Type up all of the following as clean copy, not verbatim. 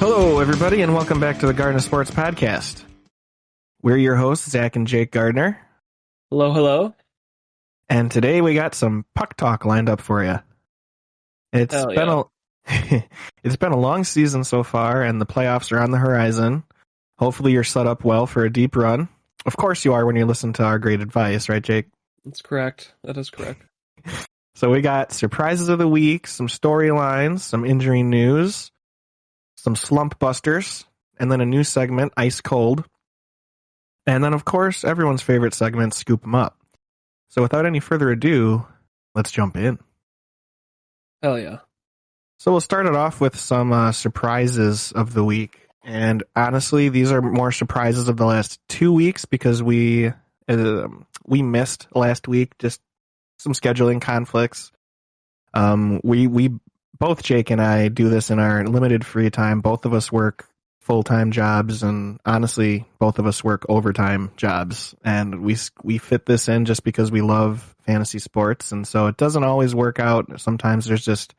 Hello, everybody, and welcome back to the Gardner Sports Podcast. We're your hosts, Zach and Jake Gardner. Hello, hello. And today we got some puck talk lined up for you. It's been a long season so far, and the playoffs are on the horizon. Hopefully you're set up well for a deep run. Of course you are when you listen to our great advice, right, Jake? That's correct. That is correct. So we got surprises of the week, some storylines, some injury news, some slump busters, and then a new segment, Ice Cold. And then, of course, everyone's favorite segment, Scoop 'em Up. So without any further ado, let's jump in. Hell yeah. So we'll start it off with some surprises of the week. And honestly, these are more surprises of the last 2 weeks because we missed last week, just some scheduling conflicts. We both, Jake and I, do this in our limited free time. Both of us work full-time jobs, and honestly, both of us work overtime jobs. And we fit this in just because we love fantasy sports, and so it doesn't always work out. Sometimes there's just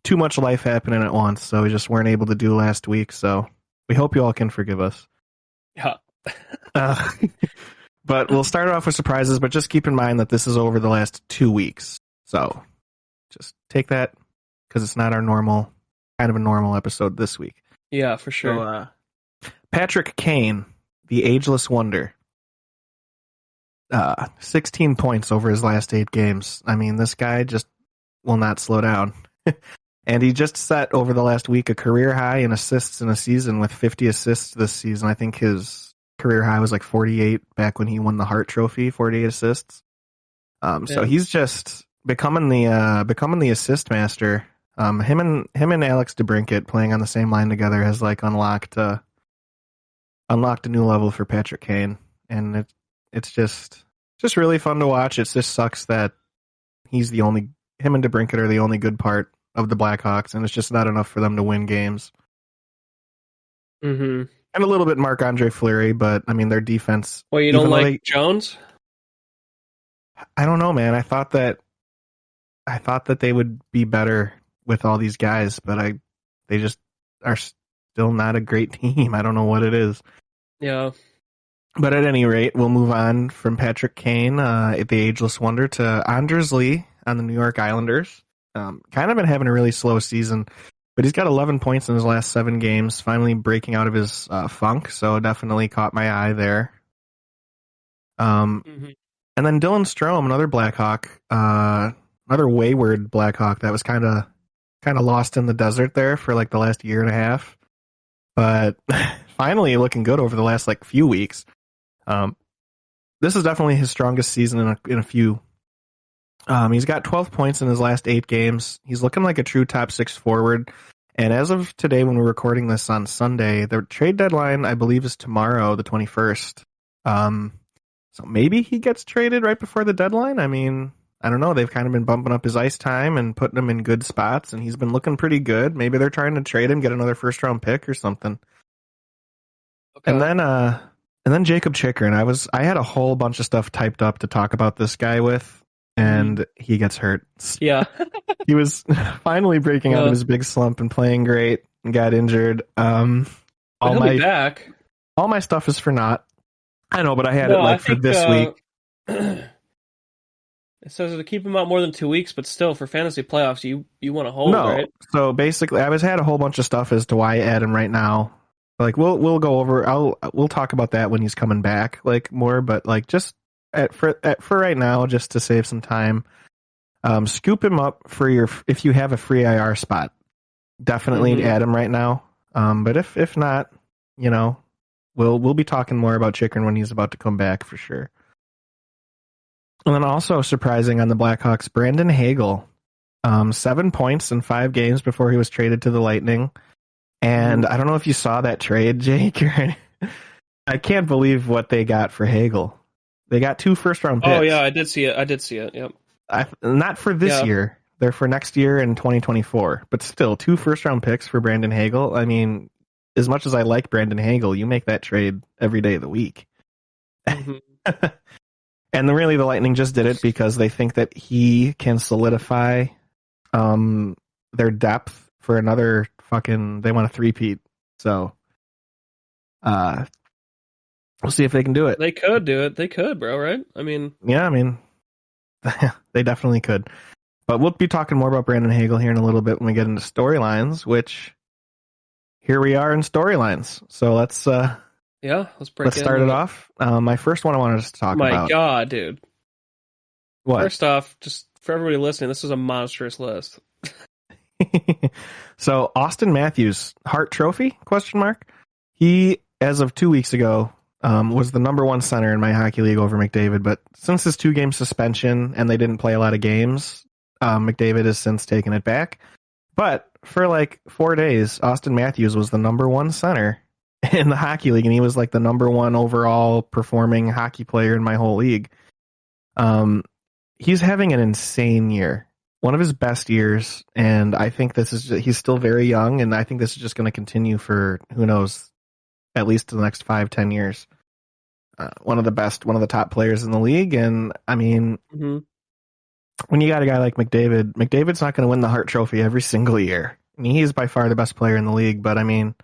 too much life happening at once, so we just weren't able to do last week. So we hope you all can forgive us. Yeah. But we'll start off with surprises, but just keep in mind that this is over the last 2 weeks. So just take that because it's not our normal episode this week. Yeah, for sure. So, Patrick Kane, the ageless wonder. 16 points over his last 8 games. I mean, this guy just will not slow down. And he just set over the last week a career high in assists in a season with 50 assists this season. I think his career high was like 48 back when he won the Hart Trophy, 48 assists. So he's just becoming the assist master. Him and Alex DeBrincat playing on the same line together has like unlocked a new level for Patrick Kane, and it's just really fun to watch. It just sucks that him and DeBrincat are the only good part of the Blackhawks, and it's just not enough for them to win games. Mm-hmm. And a little bit Marc-Andre Fleury, but I mean their defense. Well, you don't like Jones? I don't know, man. I thought that they would be better with all these guys, but they just are still not a great team. I don't know what it is. Yeah. But at any rate, we'll move on from Patrick Kane, the ageless wonder, to Anders Lee on the New York Islanders. Kind of been having a really slow season, but he's got 11 points in his last 7 games, finally breaking out of his funk, so definitely caught my eye there. Mm-hmm. And then Dylan Strome, another Blackhawk, another wayward Blackhawk that was kind of lost in the desert there for like the last year and a half, but finally looking good over the last like few weeks. This is definitely his strongest season in a few. He's got 12 points in his last 8 games. He's looking like a true top 6 forward. And as of today, when we're recording this on Sunday, the trade deadline, I believe, is tomorrow, the 21st. So maybe he gets traded right before the deadline. I mean, I don't know. They've kind of been bumping up his ice time and putting him in good spots, and he's been looking pretty good. Maybe they're trying to trade him, get another first-round pick or something. Okay. And then Jacob Chychrun. I had a whole bunch of stuff typed up to talk about this guy with, and he gets hurt. Yeah. He was finally breaking out of his big slump and playing great and got injured. He'll be back. All my stuff is for naught. I know, but I had it for this week. It says to keep him out more than 2 weeks, but still, for fantasy playoffs, you want to hold, right? So basically, I had a whole bunch of stuff as to why I add him right now. Like we'll go over. We'll talk about that when he's coming back, like more. But like just for right now, just to save some time, scoop him up for if you have a free IR spot. Definitely add him right now. But if not, we'll be talking more about Chychrun when he's about to come back for sure. And then also surprising on the Blackhawks, Brandon Hagel, 7 points in 5 games before he was traded to the Lightning. And I don't know if you saw that trade, Jake. I can't believe what they got for Hegel. They got 2 first-round picks. Oh, yeah, I did see it. Yep. Not for this year. They're for next year in 2024. But still, 2 first-round picks for Brandon Hagel. I mean, as much as I like Brandon Hagel, you make that trade every day of the week. Mm-hmm. And really, the Lightning just did it because they think that he can solidify their depth for another they want a three-peat So, we'll see if they can do it. They could do it. They could, bro. Right? I mean, Yeah, I mean, they definitely could. But we'll be talking more about Brandon Hagel here in a little bit when we get into storylines. Which here we are in storylines. So let's start it off. My first one I wanted to talk about. My God, dude. What? First off, just for everybody listening, this is a monstrous list. So Austin Matthews, Hart Trophy? ? He, as of 2 weeks ago, was the number one center in my hockey league over McDavid. But since his 2-game suspension and they didn't play a lot of games, McDavid has since taken it back. But for like 4 days, Austin Matthews was the number one center in the hockey league, and he was like the number one overall performing hockey player in my whole league. He's having an insane year. One of his best years, and I think he's still very young, and I think this is just going to continue for, who knows, at least the next 5-10 years. One of the top players in the league, and I mean, when you got a guy like McDavid's not going to win the Hart Trophy every single year. I mean, he's by far the best player in the league, but I mean,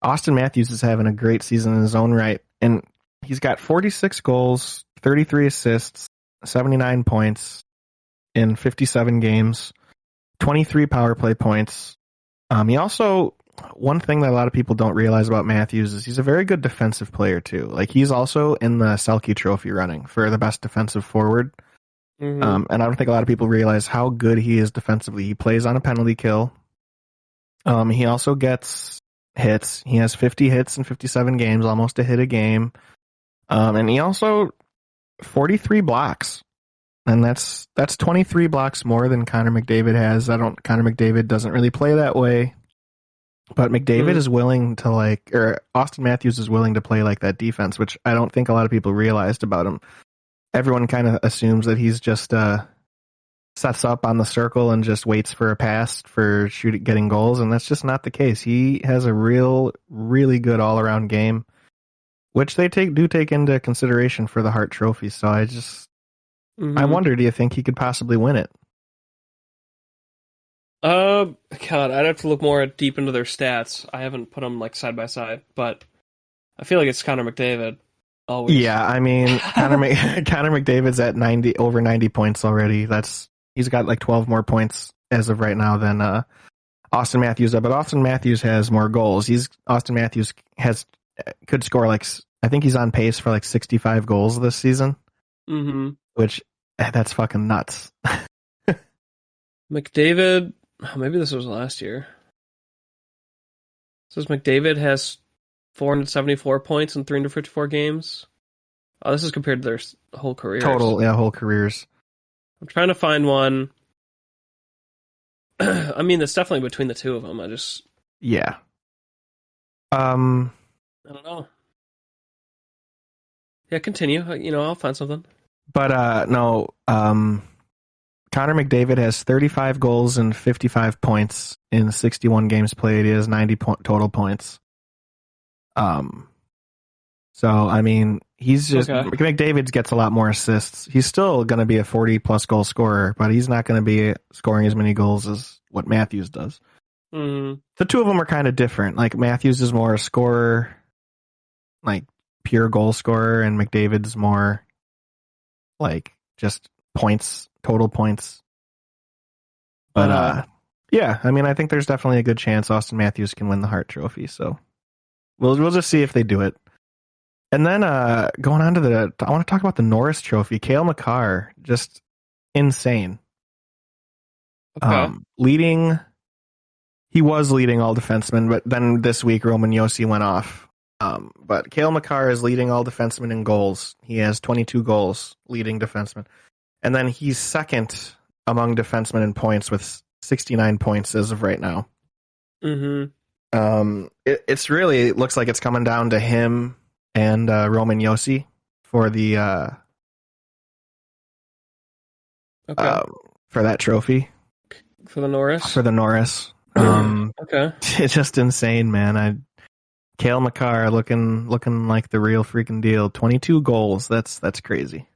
Austin Matthews is having a great season in his own right, and he's got 46 goals, 33 assists, 79 points in 57 games, 23 power play points. He also, one thing that a lot of people don't realize about Matthews is he's a very good defensive player too. Like, he's also in the Selke Trophy running for the best defensive forward. And I don't think a lot of people realize how good he is defensively. He plays on a penalty kill. He also gets hits. He has 50 hits in 57 games, almost a hit a game. And he also 43 blocks. And that's 23 blocks more than Connor McDavid has. Connor McDavid doesn't really play that way. But McDavid is willing to Austin Matthews is willing to play like that defense, which I don't think a lot of people realized about him. Everyone kind of assumes that he's just sets up on the circle and just waits for a pass for getting goals, and that's just not the case. He has a really good all-around game, which they do take into consideration for the Hart Trophy. So I wonder, do you think he could possibly win it? God, I'd have to look more deep into their stats. I haven't put them like side by side, but I feel like it's Connor McDavid. Always. Yeah, I mean, Connor McDavid's at over 90 points already. He's got like 12 more points as of right now than Austin Matthews. But Austin Matthews has more goals. Austin Matthews could score I think he's on pace for like 65 goals this season. Which that's fucking nuts. McDavid, maybe this was last year. It says McDavid has 474 points in 354 games. Oh, this is compared to their whole careers. Total, yeah, whole careers. I'm trying to find one. I mean, it's definitely between the two of them. Yeah. I don't know. Yeah, continue. I'll find something. But no, Connor McDavid has 35 goals and 55 points in 61 games played. He has 90 total points. So I mean, he's just McDavid gets a lot more assists. He's still going to be a 40+ goal scorer, but he's not going to be scoring as many goals as what Matthews does. The two of them are kind of different. Like, Matthews is more a scorer, like pure goal scorer, and McDavid's more like just points, total points. But yeah, I mean, I think there's definitely a good chance Austin Matthews can win the Hart Trophy. So we'll just see if they do it. And then going on to I want to talk about the Norris Trophy. Kale Mccarr, just insane. Okay. He was leading all defensemen, but then this week Roman Josi went off. But Kale Mccarr is leading all defensemen in goals. He has 22 goals, leading defenseman. And then he's second among defensemen in points with 69 points as of right now. It's really, it looks like it's coming down to him and Roman Josi for the for that trophy. For the Norris? For the Norris. Okay. It's just insane, man. Kale Mccarr looking like the real freaking deal. 22 goals. That's crazy.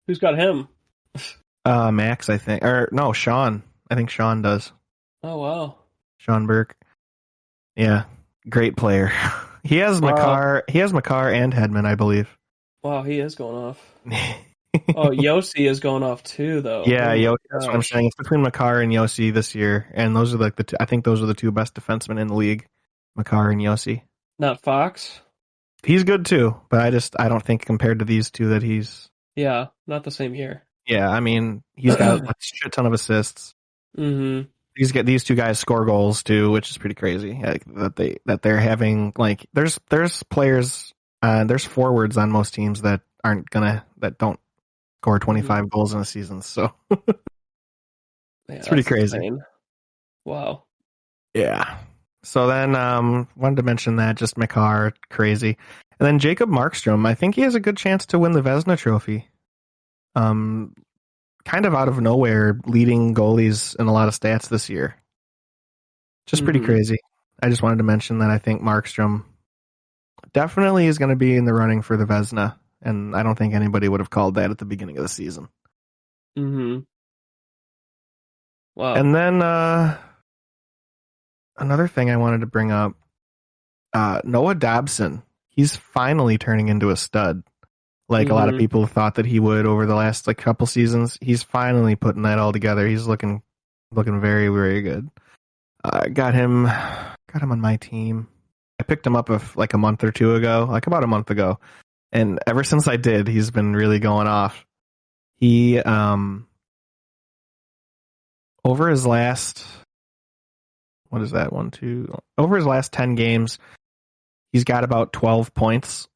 Who's got him? Max, I think. Or no, Sean. I think Sean does. Oh, wow. Sean Burke. Yeah, great player. He has Wow. Mccarr. He has Mccarr and Hedman, I believe. Wow, he is going off. Oh, Yossi is going off too, though. Yeah, Oh my That's what I'm gosh. saying. It's between Mccarr and Yossi this year, and those are like I think those are the two best defensemen in the league, Mccarr and Yossi. Not Fox? He's good too, but I don't think compared to these two that he's. Yeah, not the same year. Yeah, I mean he's got a shit ton of assists. Mm-hmm. These two guys score goals too, which is pretty crazy. Like, that they're having like there's players there's forwards on most teams that don't score Mm-hmm. 25 goals in a season. So Yeah, it's pretty that's crazy. insane. Wow. Yeah. So then wanted to mention that just Mccarr, crazy. And then Jacob Markstrom, I think he has a good chance to win the Vezina trophy. Kind of out of nowhere, leading goalies in a lot of stats this year. Just pretty Mm-hmm. crazy. I just wanted to mention that I think Markstrom definitely is going to be in the running for the Vezina, and I don't think anybody would have called that at the beginning of the season. Mm-hmm. Wow. And then another thing I wanted to bring up, Noah Dobson. He's finally turning into a stud. Like a lot of Mm-hmm. people thought that he would over the last like couple seasons. He's finally putting that all together. He's looking very, very good. Got him on my team. I picked him up like a month or two ago, like about a month ago. And ever since I did, he's been really going off. He over his last what is that? Over his last 10 games, he's got about 12 points.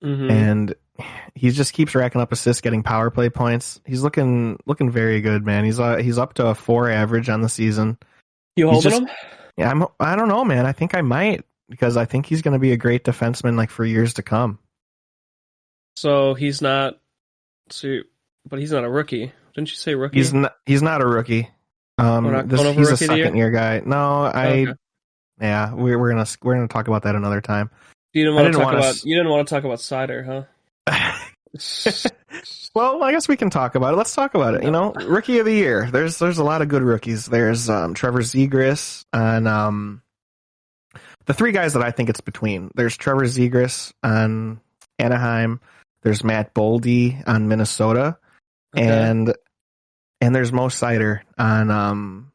Mm-hmm. And he just keeps racking up assists, getting power play points. He's looking very good, man. He's up to a 4 average on the season. You He's holding just him? yeah, I don't know, man. I think I might because I think he's going to be a great defenseman like for years to come. So he's not but he's not a rookie. Didn't you say rookie? He's not a rookie. We're not going over He's a rookie of the year? second year guy. No, Okay. yeah, we're gonna talk about that another time. You didn't I want to didn't talk want about to. you didn't want to talk about cider, huh? Well, I guess we can talk about it. Let's talk about it. You No. know, rookie of the year. There's a lot of good rookies. There's Trevor Zegras and the three guys that I think it's between. There's Trevor Zegras on Anaheim. There's Matt Boldy on Minnesota, Okay. and there's Mo Sider on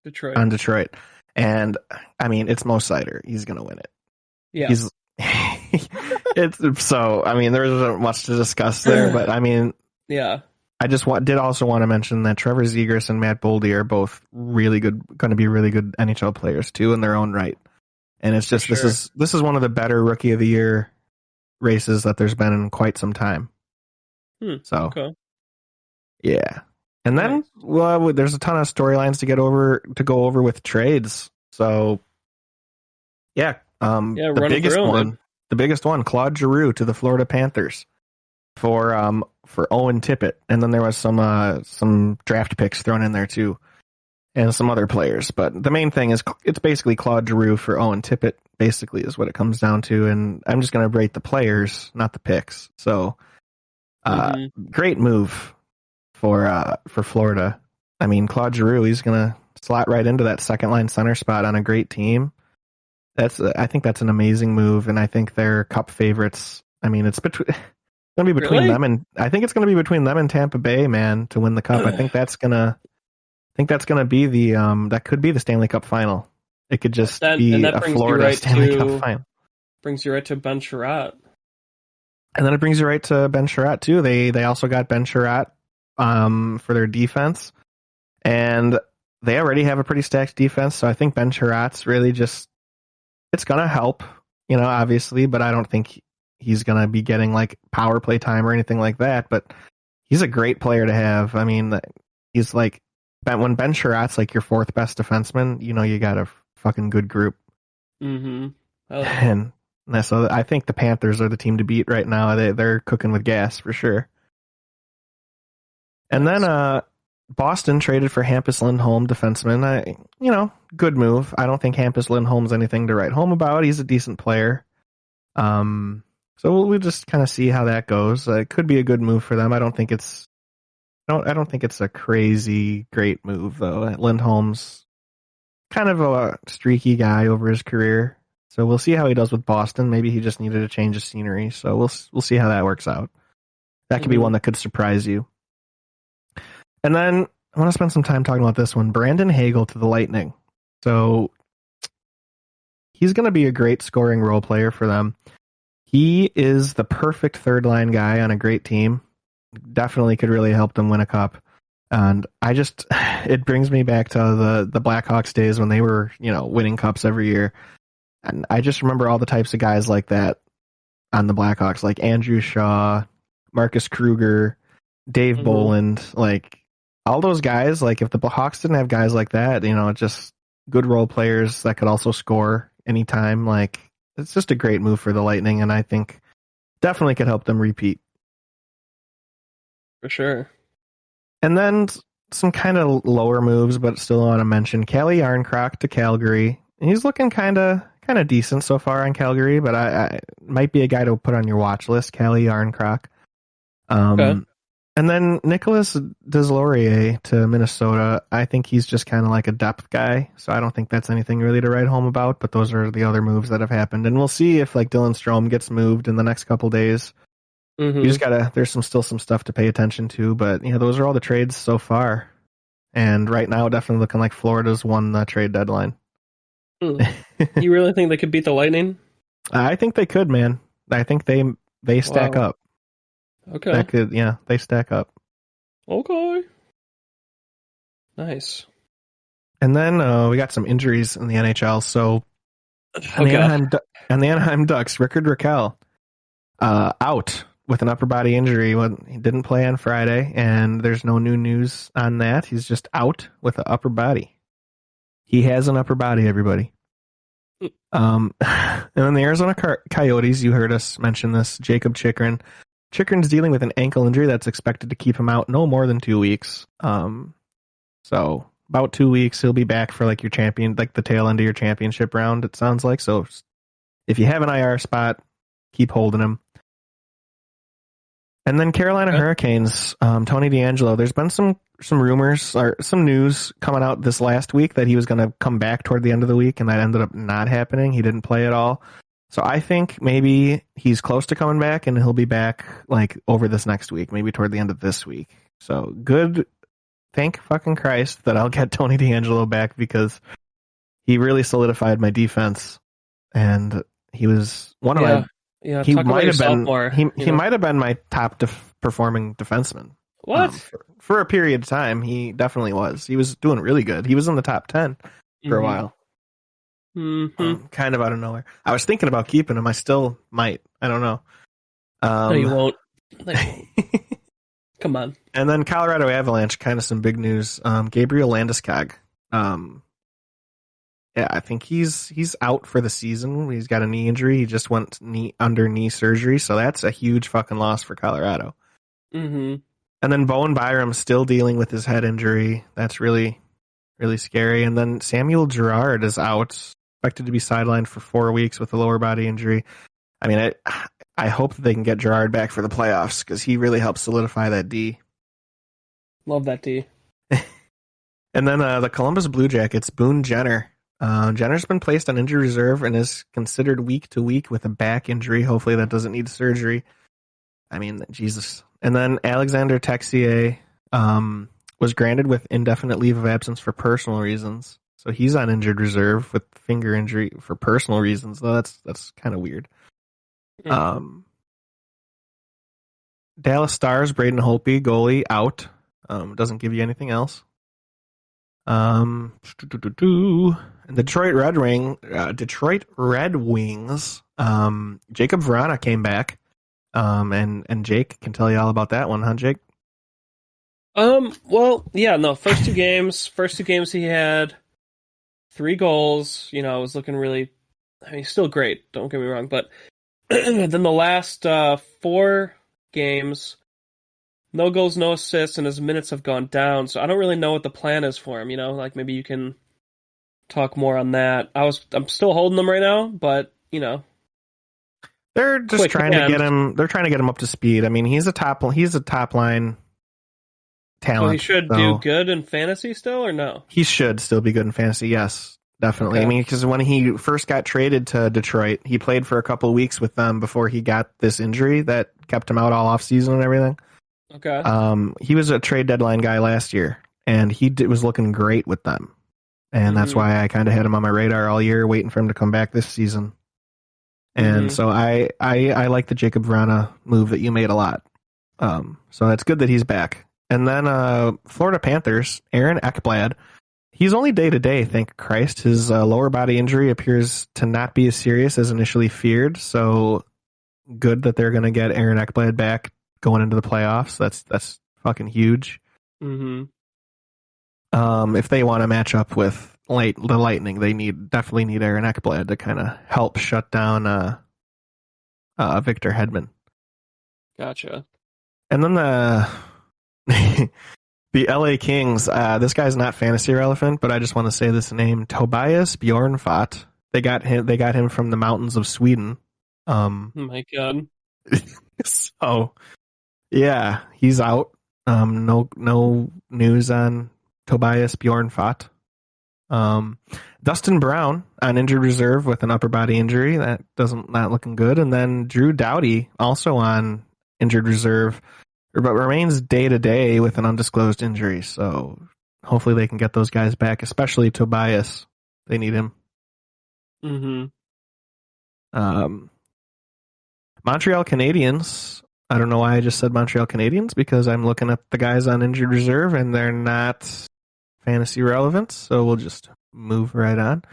Detroit. Detroit. And I mean, it's Mo Sider. He's gonna win it. Yeah. He's it's so. I mean, there isn't much to discuss there, but I mean, Yeah. I just did also want to mention that Trevor Zegras and Matt Boldy are both really good, going to be really good NHL players too in their own right. And it's just For sure. this is one of the better rookie of the year races that there's been in quite some time. So Okay. yeah, and then Nice. well, there's a ton of storylines to go over with trades. So yeah, Yeah, run it through, man. the biggest one, Claude Giroux to the Florida Panthers for Owen Tippett, and then there was some draft picks thrown in there too, and some other players. But the main thing is it's basically Claude Giroux for Owen Tippett. Basically, is what it comes down to, and I'm just going to rate the players, not the picks. So, great move for Florida. I mean, Claude Giroux, he's going to slot right into that second line center spot on a great team. I think that's an amazing move, and I think they're Cup favorites. I mean, it's going to be between Really? them and I think it's going to be between them and Tampa Bay, man, to win the Cup. I think that's gonna be the that could be the Stanley Cup final. It could just be that a brings you Florida right Stanley to Cup final. brings you right to Ben Sherratt. And then it brings you right to Ben Sherratt too. They also got Ben Sherratt for their defense, and they already have a pretty stacked defense. So I think Ben Sherratt's really just it's gonna help, obviously, but I don't think he's gonna be getting like power play time or anything like that. But he's a great player to have. I mean, he's like when Ben Sherratt's like your fourth best defenseman, you got a fucking good group. Mm-hmm. And so I think the Panthers are the team to beat right now. They're cooking with gas for sure. And then Boston traded for Hampus Lindholm, defenseman. Good move. I don't think Hampus Lindholm's anything to write home about. He's a decent player. So we'll just kind of see how that goes. It could be a good move for them. I don't think it's a crazy great move though. Lindholm's kind of a streaky guy over his career. So we'll see how he does with Boston. Maybe he just needed a change of scenery. So we'll see how that works out. That could be one that could surprise you. And then I want to spend some time talking about this one. Brandon Hagel to the Lightning. So he's going to be a great scoring role player for them. He is the perfect third line guy on a great team. Definitely could really help them win a cup. And it brings me back to the Blackhawks days when they were, winning cups every year. And I just remember all the types of guys like that on the Blackhawks, like Andrew Shaw, Marcus Kruger, Dave Boland, like all those guys. Like if the Hawks didn't have guys like that, just good role players that could also score anytime. Like it's just a great move for the Lightning, and I think definitely could help them repeat. For sure. And then some kind of lower moves, but still want to mention Kale Yarncroc to Calgary. He's looking kind of decent so far on Calgary, but I might be a guy to put on your watch list, Kale Yarncroc. Okay. And then Nicolas Deslauriers to Minnesota. I think he's just kind of like a depth guy, so I don't think that's anything really to write home about, but those are the other moves that have happened. And we'll see if like Dylan Strome gets moved in the next couple days. You just there's still some stuff to pay attention to, but those are all the trades so far. And right now, definitely looking like Florida's won the trade deadline. You really think they could beat the Lightning? I think they could, man. I think they stack up. Okay. They stack up. Okay. Nice. And then we got some injuries in the NHL. So, the Anaheim Ducks, Rickard Rakell, out with an upper body injury. He didn't play on Friday, and there's no new news on that. He's just out with an upper body. He has an upper body, everybody. And then the Arizona Coyotes, you heard us mention this, Jacob Chychrun. Chychrun's dealing with an ankle injury that's expected to keep him out no more than 2 weeks. So about 2 weeks, he'll be back for like the tail end of your championship round, it sounds like. So if you have an IR spot, keep holding him. And then Carolina Hurricanes, Tony DeAngelo. There's been some rumors or some news coming out this last week that he was going to come back toward the end of the week, and that ended up not happening. He didn't play at all. So I think maybe he's close to coming back, and he'll be back like over this next week, maybe toward the end of this week. So good. Thank fucking Christ that I'll get Tony DeAngelo back, because he really solidified my defense, and he was one of my. Yeah, he might have been. More, he might have been my top performing defenseman. What? For a period of time, he definitely was. He was doing really good. He was in the top 10 for a while. Kind of out of nowhere. I was thinking about keeping him. I still might. I don't know. No, you won't. Come on. And then Colorado Avalanche, kind of some big news. Gabriel Landeskog. I think he's out for the season. He's got a knee injury. He just went under knee surgery, so that's a huge fucking loss for Colorado. And then Bowen Byram's still dealing with his head injury. That's really, really scary. And then Samuel Girard is out, expected to be sidelined for 4 weeks with a lower body injury. I mean, I hope that they can get Girard back for the playoffs, because he really helps solidify that D. Love that D. And then the Columbus Blue Jackets, Boone Jenner. Jenner's been placed on injury reserve and is considered week to week with a back injury. Hopefully that doesn't need surgery. I mean, Jesus. And then Alexander Texier was granted with indefinite leave of absence for personal reasons. So he's on injured reserve with finger injury for personal reasons, though that's kind of weird. Dallas Stars, Braden Holtby, goalie, out. Doesn't give you anything else. And the Detroit Red Wings, Jacob Vrana came back. And Jake can tell you all about that one, huh, Jake? Well, yeah, no, first two games he had 3 goals, it was looking really, he's still great, don't get me wrong, but then the last 4 games, no goals, no assists, and his minutes have gone down, so I don't really know what the plan is for him, like maybe you can talk more on that. I'm still holding them right now, but, they're just trying to get him. They're trying to get him up to speed. I mean, he's a top line talent. So he should do good in fantasy still, or no? He should still be good in fantasy. Yes, definitely. Okay. I mean, because when he first got traded to Detroit, he played for a couple of weeks with them before he got this injury that kept him out all offseason and everything. Okay. He was a trade deadline guy last year, and was looking great with them. And that's why I kind of had him on my radar all year, waiting for him to come back this season. And so I like the Jacob Vrana move that you made a lot. So it's good that he's back. And then Florida Panthers, Aaron Ekblad. He's only day-to-day, thank Christ. His lower body injury appears to not be as serious as initially feared. So good that they're going to get Aaron Ekblad back going into the playoffs. That's fucking huge. Mm-hmm. If they want to match up with the Lightning, they definitely need Aaron Ekblad to kind of help shut down Victor Hedman. Gotcha. And then the LA Kings, this guy's not fantasy relevant, but I just want to say this name, Tobias Bjornfot. They got him from the mountains of Sweden. Oh my God. So yeah, he's out. No news on Tobias Bjornfot. Dustin Brown on injured reserve with an upper body injury. That not looking good. And then Drew Doughty also on injured reserve, but remains day-to-day with an undisclosed injury. So hopefully they can get those guys back, especially Tobias. They need him. Mm-hmm. Montreal Canadiens. I don't know why I just said Montreal Canadiens, because I'm looking at the guys on injured reserve and they're not fantasy relevant. So we'll just move right on.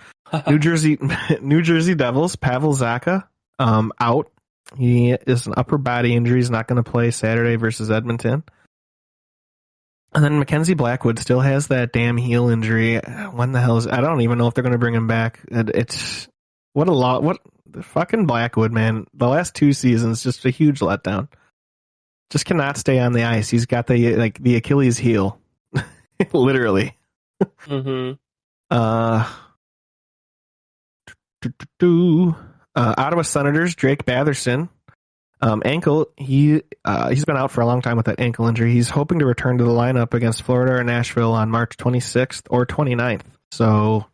New Jersey Devils, Pavel Zacha, out. He is an upper body injury. He's not going to play Saturday versus Edmonton. And then Mackenzie Blackwood still has that damn heel injury. When the hell I don't even know if they're going to bring him back. It's what a lot. What the fucking Blackwood, man. The last 2 seasons, just a huge letdown. Just cannot stay on the ice. He's got the Achilles heel, literally. Mm-hmm. Ottawa Senators, Drake Batherson, ankle. He's been out for a long time with that ankle injury. He's hoping to return to the lineup against Florida or Nashville on March 26th or 29th. So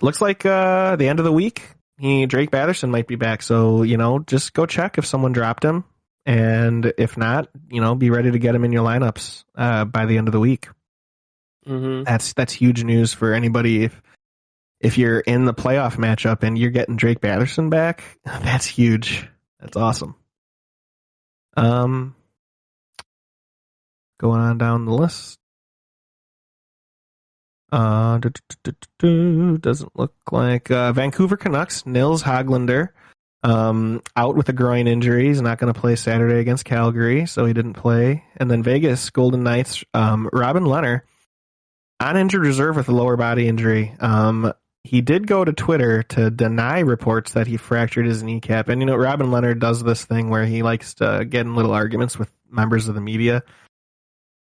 looks like the end of the week, Drake Batherson might be back. So, just go check if someone dropped him. And if not, be ready to get him in your lineups by the end of the week. Mm-hmm. That's huge news for anybody. If you're in the playoff matchup and you're getting Drake Batherson back, that's huge. That's awesome. Going on down the list. Doesn't look like Vancouver Canucks, Nils Hoglander, out with a groin injury. He's not going to play Saturday against Calgary, so he didn't play. And then Vegas Golden Knights, Robin Lehner, on injured reserve with a lower body injury. He did go to Twitter to deny reports that he fractured his kneecap. And, Robin Lehner does this thing where he likes to get in little arguments with members of the media.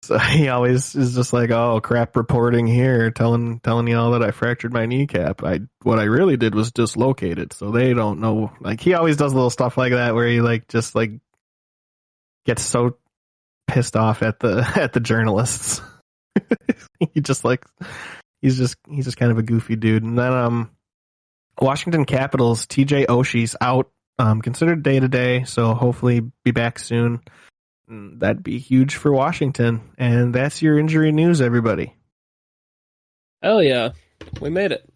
So he always is just like, oh, crap reporting here, telling y'all that I fractured my kneecap. What I really did was dislocate it, so they don't know. Like, he always does little stuff like that where he just gets so pissed off at the journalists. He's just kind of a goofy dude. And then Washington Capitals, TJ Oshie's out, considered day-to-day, so hopefully be back soon. That'd be huge for Washington. And that's your injury news, everybody. Hell yeah. We made it.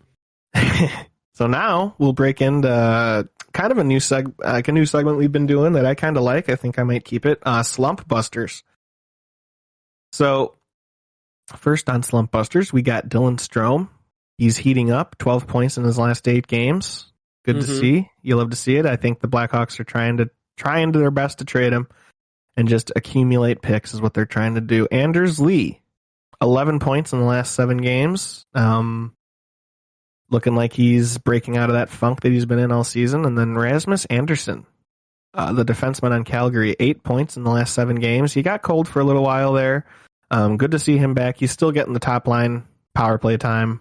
So now we'll break into kind of a new segment we've been doing that I kind of like. I think I might keep it. Slump Busters. So first on Slump Busters, we got Dylan Strome. He's heating up, 12 points in his last 8 games. Good to see. You love to see it. I think the Blackhawks are trying their best to trade him and just accumulate picks is what they're trying to do. Anders Lee, 11 points in the last 7 games. Looking like he's breaking out of that funk that he's been in all season. And then Rasmus Anderson, the defenseman on Calgary, 8 points in the last 7 games. He got cold for a little while there. Good to see him back. He's still getting the top line power play time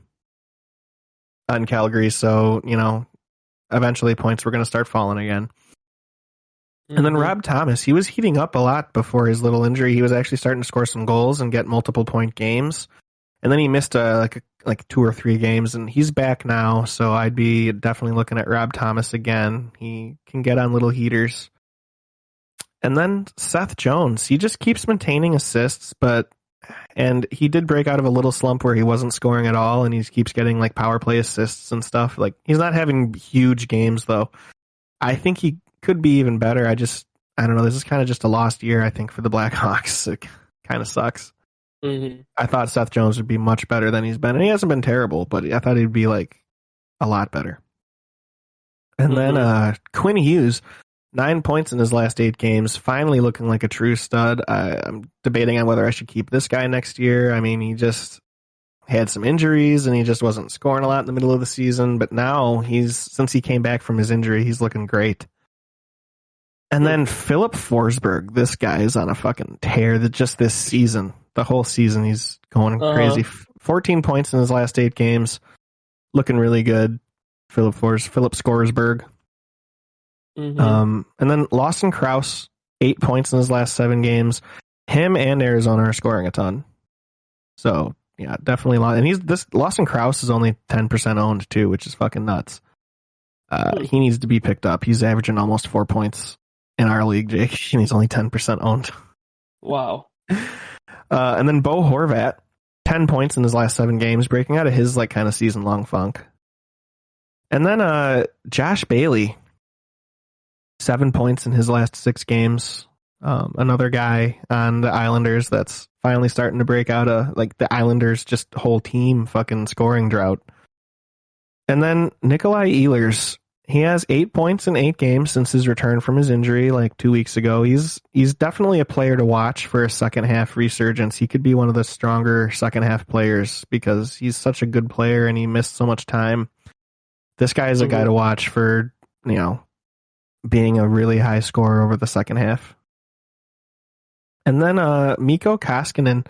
on Calgary. So, eventually points were going to start falling again. And then Rob Thomas, he was heating up a lot before his little injury. He was actually starting to score some goals and get multiple point games. And then he missed a like 2 or 3 games, and he's back now. So I'd be definitely looking at Rob Thomas again. He can get on little heaters. And then Seth Jones, he just keeps maintaining assists, and he did break out of a little slump where he wasn't scoring at all, and he keeps getting like power play assists and stuff. Like, he's not having huge games though. I think he could be even better. I don't know. This is kind of just a lost year, I think, for the Blackhawks. It kind of sucks. Mm-hmm. I thought Seth Jones would be much better than he's been, and he hasn't been terrible, but I thought he'd be like a lot better. And then Quinn Hughes, 9 points in his last 8 games, finally looking like a true stud. I'm debating on whether I should keep this guy next year. I mean, he just had some injuries, and he just wasn't scoring a lot in the middle of the season, but now since he came back from his injury, he's looking great. And then Philip Forsberg, this guy is on a fucking tear just this season. The whole season, he's going crazy. 14 points in his last 8 games. Looking really good. Philip Scoresberg. Mm-hmm. And then Lawson Krause, 8 points in his last 7 games. Him and Arizona are scoring a ton. So, yeah, definitely a lot. And Lawson Krause is only 10% owned, too, which is fucking nuts. He needs to be picked up. He's averaging almost 4 points in our league, Jake, and he's only 10% owned. Wow. And then Bo Horvat, 10 points in his last 7 games, breaking out of his like kind of season-long funk. And then Josh Bailey, 7 points in his last 6 games. Another guy on the Islanders that's finally starting to break out of like the Islanders just whole team fucking scoring drought. And then Nikolai Ehlers, he has 8 points in 8 games since his return from his injury like 2 weeks ago. He's definitely a player to watch for a second half resurgence. He could be one of the stronger second half players because he's such a good player and he missed so much time. This guy is a guy to watch for, being a really high scorer over the second half. And then Mikko Koskinen,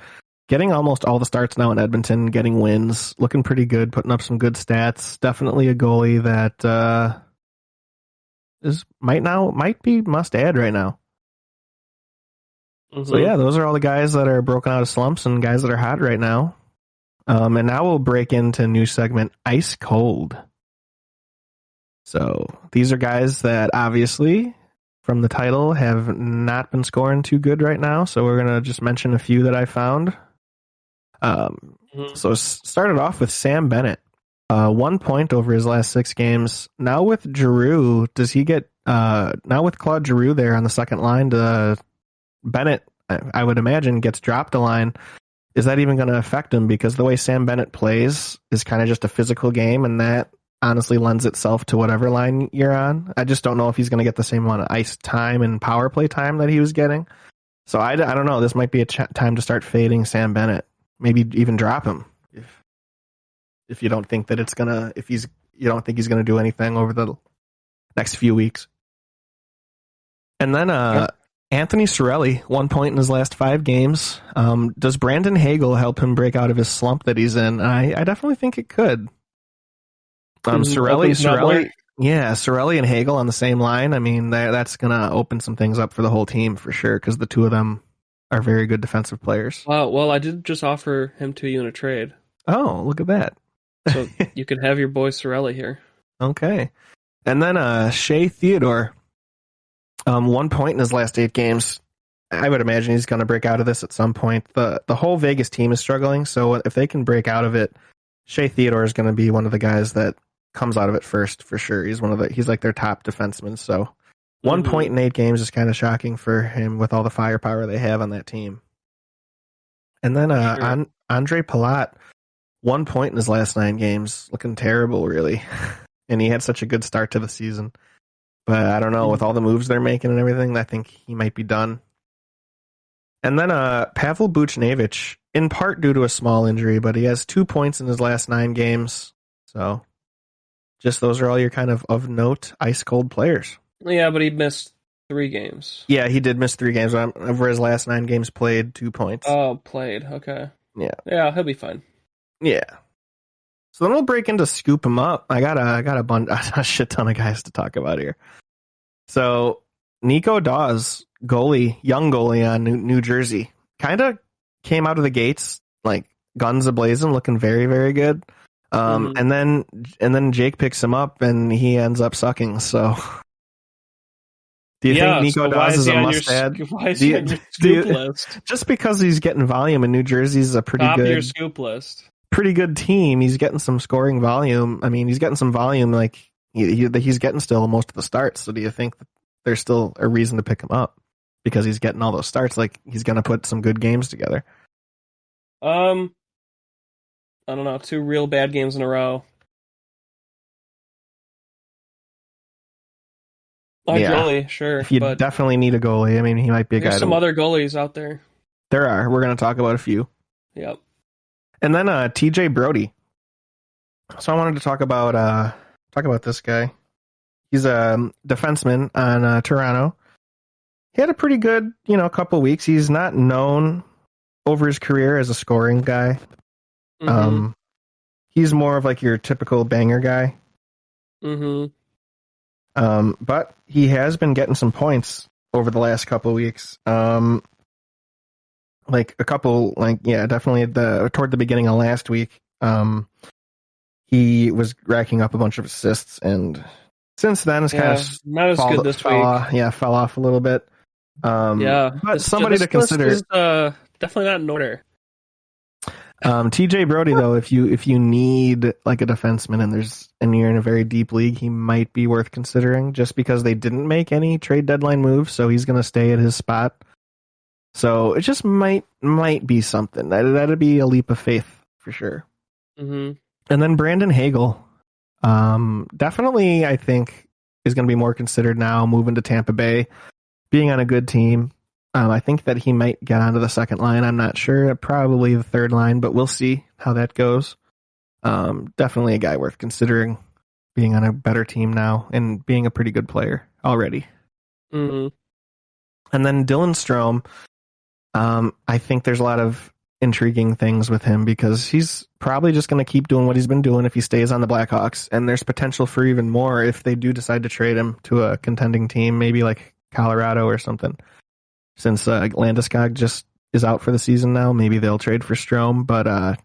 getting almost all the starts now in Edmonton, getting wins, looking pretty good, putting up some good stats. Definitely a goalie that might be must add right now. Mm-hmm. So yeah, those are all the guys that are broken out of slumps and guys that are hot right now. And now we'll break into a new segment, Ice Cold. So these are guys that obviously, from the title, have not been scoring too good right now. So we're going to just mention a few that I found. So started off with Sam Bennett, 1 point over his last 6 games. Now with Giroux, does he get, now with Claude Giroux there on the second line, Bennett, I would imagine, gets dropped a line. Is that even going to affect him? Because the way Sam Bennett plays is kind of just a physical game, and that honestly lends itself to whatever line you're on. I just don't know if he's going to get the same amount of ice time and power play time that he was getting. So I don't know. This might be a time to start fading Sam Bennett. Maybe even drop him if you don't think that it's gonna. You don't think he's gonna do anything over the next few weeks. And then Anthony Cirelli, 1 point in his last 5 games. Does Brandon Hagel help him break out of his slump that he's in? I definitely think it could. Cirelli, Cirelli and Hagel on the same line. I mean, that's gonna open some things up for the whole team for sure, because the two of them are very good defensive players. Well, I did just offer him to you in a trade. Oh, look at that. So you could have your boy Cirelli here. Okay. And then Shea Theodore, 1 point in his last 8 games. I would imagine he's going to break out of this at some point. The whole Vegas team is struggling, so if they can break out of it, Shea Theodore is going to be one of the guys that comes out of it first for sure. He's like their top defenseman. So 1 point in 8 games is kind of shocking for him with all the firepower they have on that team. And then Andre Palat, 1 point in his last 9 games, looking terrible really. And he had such a good start to the season. But I don't know, with all the moves they're making and everything, I think he might be done. And then Pavel Buchnavich, in part due to a small injury, but he has 2 points in his last 9 games. So just those are all your kind of note ice cold players. Yeah, but he missed 3 games. Yeah, he did miss 3 games. Over his last 9 games played, 2 points. Oh, played. Okay. Yeah. Yeah, he'll be fine. Yeah. So then we'll break into scoop him up. I got a shit ton of guys to talk about here. So Nico Dawes, young goalie on New Jersey, kind of came out of the gates like guns ablazing, looking very, very good. And then Jake picks him up and he ends up sucking. So do you think Nico So why Dawes is is he a on your must-add? why is he on your scoop list? Just because he's getting volume and New Jersey's a Top of your scoop list. pretty good team, he's getting some scoring volume. I mean, he's getting some volume, like he's getting still most of the starts. So do you think that there's still a reason to pick him up because he's getting all those starts? Like he's going to put some good games together. I don't know. 2 real bad games in a row. Goalie, sure. If you but definitely need a goalie, I mean, he might be a guy. There's some other goalies out there. There are. We're going to talk about a few. Yep. And then TJ Brodie. So I wanted to talk about this guy. He's a defenseman on Toronto. He had a pretty good, couple weeks. He's not known over his career as a scoring guy. He's more of like your typical banger guy. But he has been getting some points over the last couple weeks. Definitely toward the beginning of last week. He was racking up a bunch of assists, and since then it's kind of not as good this week. Fell off a little bit. But somebody to consider. Is, definitely not in order. TJ Brodie, though, if you need like a defenseman and you're in a very deep league, he might be worth considering just because they didn't make any trade deadline moves, so he's going to stay at his spot. So it just might be something. That'd be a leap of faith for sure. And then Brandon Hagel, definitely I think is going to be more considered now moving to Tampa Bay, being on a good team. I think that he might get onto the second line. I'm not sure. Probably the third line, but we'll see how that goes. Definitely a guy worth considering being on a better team now and being a pretty good player already. And then Dylan Strome. I think there's a lot of intriguing things with him because he's probably just going to keep doing what he's been doing if he stays on the Blackhawks. And there's potential for even more if they do decide to trade him to a contending team, maybe like Colorado or something. Since Landeskog just is out for the season now, maybe they'll trade for Strome, but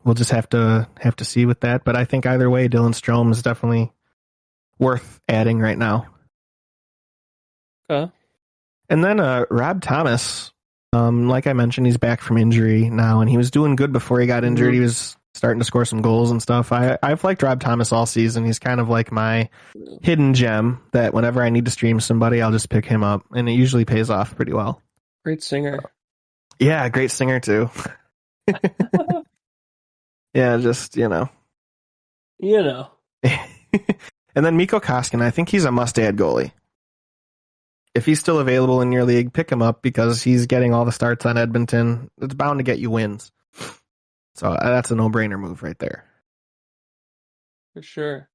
we'll just have to see with that. But I think either way, Dylan Strome is definitely worth adding right now. And then Rob Thomas, like I mentioned, he's back from injury now, and he was doing good before he got injured. He was starting to score some goals and stuff. I've liked Rob Thomas all season. He's kind of like my hidden gem that whenever I need to stream somebody, I'll just pick him up, and it usually pays off pretty well. Great singer. Yeah, great singer too. Yeah, just, And then Mikko Koskinen, I think he's a must-add goalie. If he's still available in your league, pick him up because he's getting all the starts on Edmonton. It's bound to get you wins. So that's a no-brainer move right there. For sure.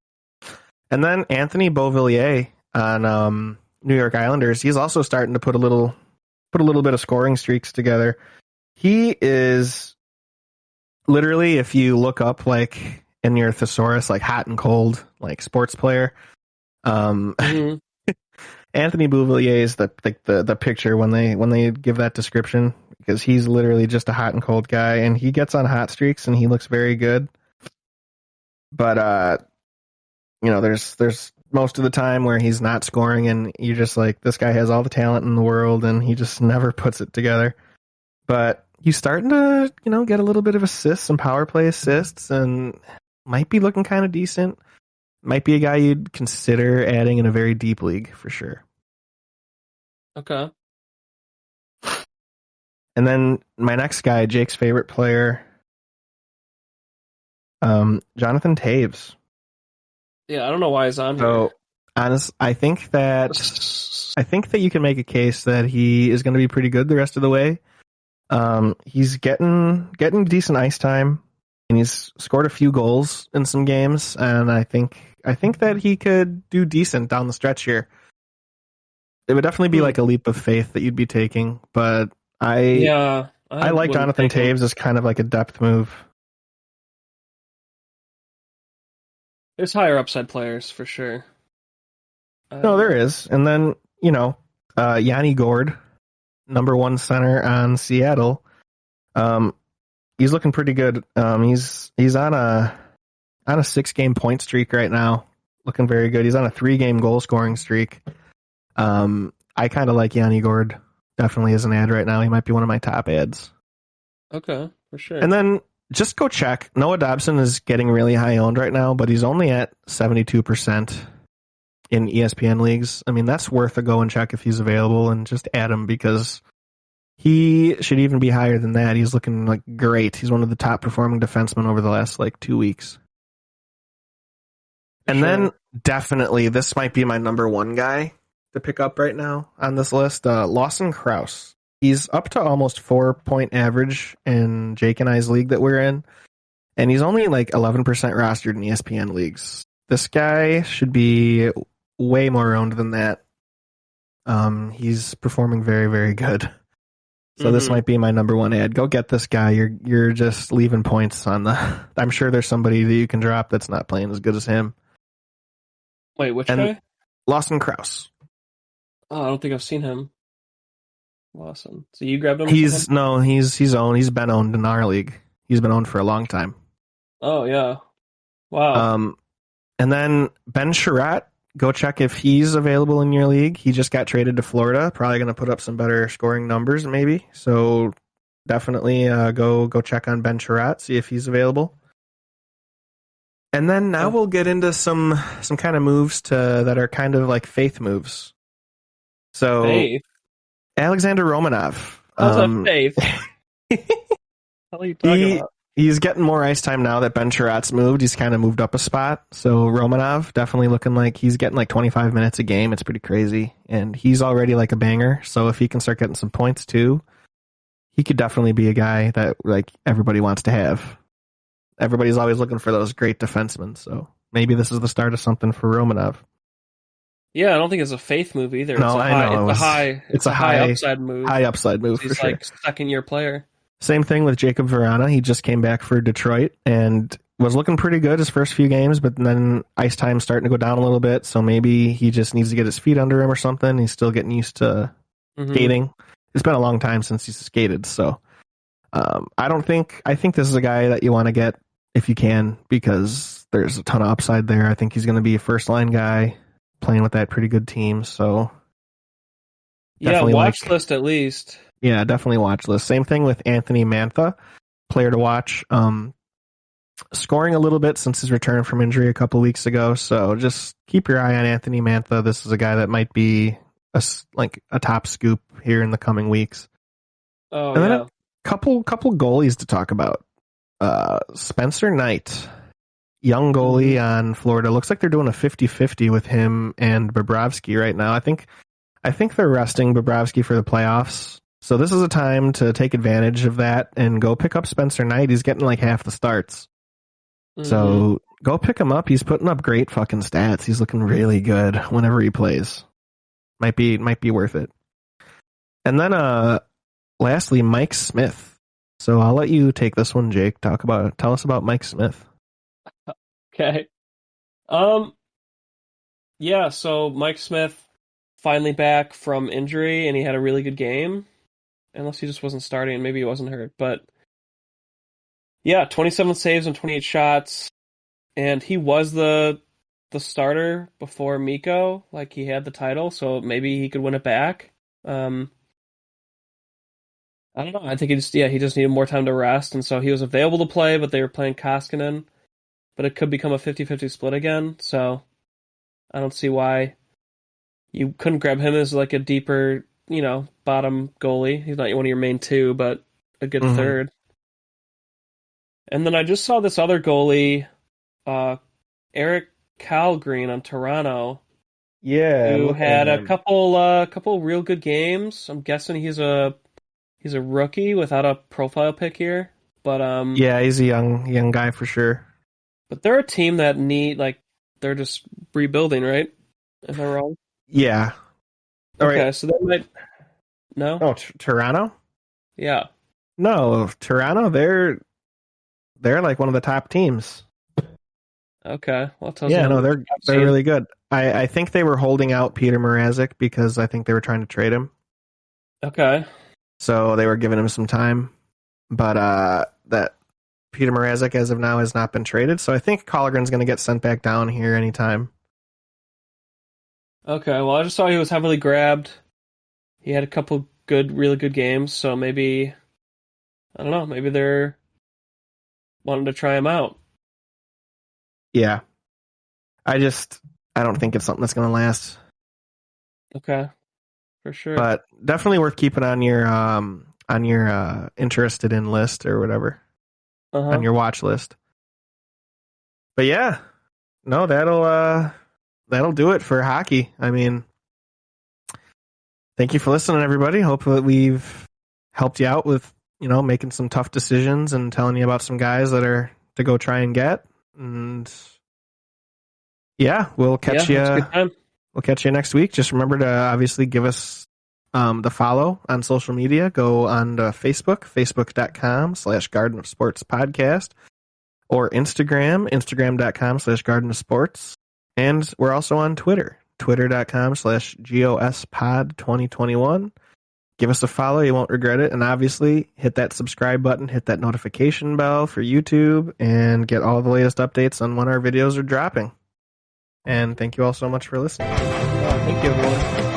And then Anthony Beauvillier on New York Islanders, he's also starting to put a little bit of scoring streaks together. He is literally, if you look up like in your thesaurus, like hot and cold, like sports player, Anthony Beauvillier is the picture when they give that description, because he's literally just a hot and cold guy, and he gets on hot streaks and he looks very good. But there's most of the time where he's not scoring, and you're just like, this guy has all the talent in the world, and he just never puts it together. But he's starting to, get a little bit of assists, some power play assists, and might be looking kind of decent. Might be a guy you'd consider adding in a very deep league for sure. Okay. And then my next guy, Jake's favorite player, Jonathan Taves. Yeah, I don't know why he's on here. So, I think that you can make a case that he is going to be pretty good the rest of the way. He's getting decent ice time, and he's scored a few goals in some games, and I think that he could do decent down the stretch here. It would definitely be like a leap of faith that you'd be taking, but I like Jonathan Taves as kind of like a depth move. There's higher upside players for sure. No, there is. And then, Yanni Gourde, number one center on Seattle. he's looking pretty good. He's on a 6-game point streak right now, looking very good. He's on a 3-game goal scoring streak. I kind of like Yanni Gord. Definitely is an ad right now. He might be one of my top ads. Okay, for sure. And then just go check. Noah Dobson is getting really high owned right now, but he's only at 72% in ESPN leagues. I mean, that's worth a go and check if he's available, and just add him because he should even be higher than that. He's looking like great. He's one of the top performing defensemen over the last 2 weeks. And then definitely this might be my number one guy to pick up right now on this list. Lawson Krause. He's up to almost 4-point average in Jake and I's league that we're in. And he's only 11% rostered in ESPN leagues. This guy should be way more owned than that. He's performing very, very good. So this might be my number one ad. Go get this guy. You're just leaving points on the... I'm sure there's somebody that you can drop that's not playing as good as him. Wait, which guy? Lawson Krause. Oh, I don't think I've seen him. Lawson. So you grabbed him? He's owned. He's been owned in our league. He's been owned for a long time. Oh yeah. Wow. And then Ben Sherratt, go check if he's available in your league. He just got traded to Florida. Probably going to put up some better scoring numbers, maybe. So definitely go check on Ben Sherratt, see if he's available. And then now we'll get into some kind of moves that are kind of like faith moves. So faith? Alexander Romanov. How's that faith? What are you talking about? He's getting more ice time now that Ben Sherratt's moved. He's kind of moved up a spot. So Romanov definitely looking like he's getting 25 minutes a game. It's pretty crazy. And he's already a banger. So if he can start getting some points too, he could definitely be a guy that everybody wants to have. Everybody's always looking for those great defensemen. So maybe this is the start of something for Romanov. Yeah, I don't think it's a faith move either. No, I know. It's a high upside move. High upside move for sure. He's second-year player. Same thing with Jacob Verana. He just came back for Detroit and was looking pretty good his first few games, but then ice time's starting to go down a little bit, so maybe he just needs to get his feet under him or something. He's still getting used to skating. It's been a long time since he's skated, so I think this is a guy that you want to get if you can, because there's a ton of upside there. I think he's going to be a first-line guy playing with that pretty good team, so... Yeah, watch list at least. Yeah, definitely watch list. Same thing with Anthony Mantha, player to watch. Scoring a little bit since his return from injury a couple weeks ago, so just keep your eye on Anthony Mantha. This is a guy that might be a top scoop here in the coming weeks. Oh, and then a couple goalies to talk about. Spencer Knight, young goalie on Florida. Looks like they're doing a 50-50 with him and Bobrovsky right now. I think they're resting Bobrovsky for the playoffs. So this is a time to take advantage of that and go pick up Spencer Knight. He's getting half the starts. So go pick him up. He's putting up great fucking stats. He's looking really good whenever he plays. Might be worth it. And then lastly, Mike Smith. So I'll let you take this one, Jake. Tell us about Mike Smith. Okay. Yeah, so Mike Smith finally back from injury, and he had a really good game. Unless he just wasn't starting, maybe he wasn't hurt. But yeah, 27 saves and 28 shots. And he was the starter before Nico. He had the title, so maybe he could win it back. I don't know. I think he just needed more time to rest, and so he was available to play, but they were playing Koskinen. But it could become a 50-50 split again, so I don't see why you couldn't grab him as a deeper, bottom goalie. He's not one of your main two, but a good third. And then I just saw this other goalie, Eric Kalgreen on Toronto. Yeah, who had a couple real good games. I'm guessing he's a rookie without a profile pick here, but yeah, he's a young guy for sure. But they're a team that they're just rebuilding, right? Am I wrong? Yeah. All okay, right. so they might. No. Oh, Toronto? Yeah. No, Toronto. They're one of the top teams. Okay. Well, they're really good. I think they were holding out Peter Mrazek because I think they were trying to trade him. Okay. So they were giving him some time. But that Peter Mrazek as of now has not been traded. So I think Colligren's going to get sent back down here anytime. Okay, well, I just saw he was heavily grabbed. He had a couple really good games, so maybe, I don't know, maybe they're wanting to try him out. Yeah. I don't think it's something that's going to last. Okay, for sure. But definitely worth keeping on your interested in list or whatever, on your watch list. But yeah, no, that'll do it for hockey. I mean, thank you for listening, everybody. Hope that we've helped you out with, making some tough decisions and telling you about some guys that are to go try and get. And yeah, we'll catch you. We'll catch you next week. Just remember to obviously give us the follow on social media. Go on to Facebook, facebook.com/Garden of Sports Podcast, or Instagram.com/Garden of Sports. And we're also on Twitter, twitter.com/GOSPod2021. Give us a follow. You won't regret it. And obviously, hit that subscribe button, hit that notification bell for YouTube, and get all the latest updates on when our videos are dropping. And thank you all so much for listening. Thank you, everyone.